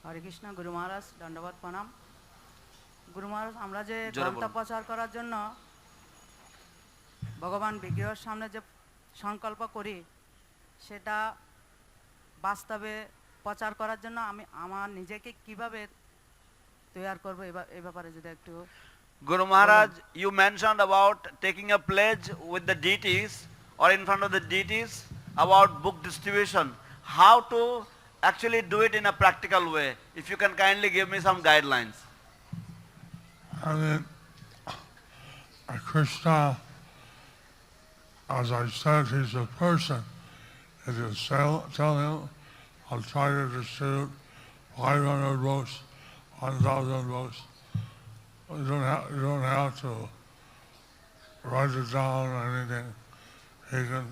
হরে কৃষ্ণ গুরু মহারাজ দণ্ডবত প্রণাম। গুরু মহারাজ, আমরা যে জোরে গ্রন্থ বলুন। প্রচার করার জন্য ভগবান বিগ্রহের সামনে যে সংকল্প করি, সেটা বাস্তবে প্রচার করার জন্য আমি আমার নিজেকে কিভাবে তৈরি করব, এই ব্যাপারে যদি একটু Guru Maharaj, you mentioned about taking a pledge with the deities or in front of the deities about book distribution. How to actually do it in a practical way? If you can kindly give me some guidelines. I mean, Krishna, as I said, he's a person. If you tell him, I'll try to distribute 500 books, 1,000 books. You don't have to write it down or anything. He can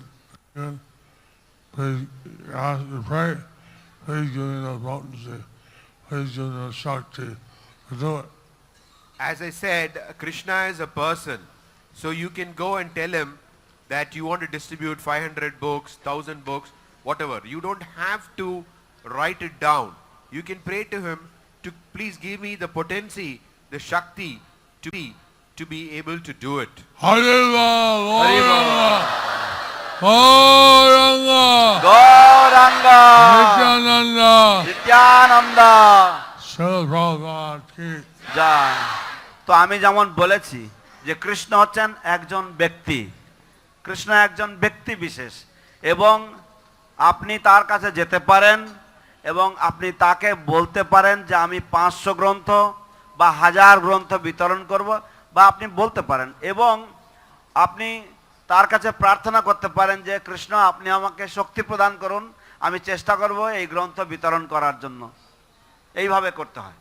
please ask to pray, please give me the potency, please give me the Shakti to do it. As I said, Krishna is a person. So you can go and tell him that you want to distribute 500 books, 1,000 books, whatever. You don't have to write it down. You can pray to him to please give me the potency, the Shakti to be able to do it. Hariva, Hariva. Gauranga, Gauranga, Nityananda, Nityananda, Srila Prabhupada ki জয়। তো আমি যেমন বলেছি যে কৃষ্ণ হচ্ছেন একজন ব্যক্তি, কৃষ্ণ একজন ব্যক্তি বিশেষ, এবং আপনি তার কাছে যেতে পারেন এবং আপনি তাকে বলতে পারেন যে আমি 500 গ্রন্থ বা 1000 গ্রন্থ বিতরণ করব, বা আপনি বলতে পারেন, এবং আপনি তার কাছে প্রার্থনা করতে পারেন যে কৃষ্ণ আপনি আমাকে শক্তি প্রদান করুন, আমি চেষ্টা করব এই গ্রন্থ বিতরণ করার জন্য। এইভাবে করতে হয়।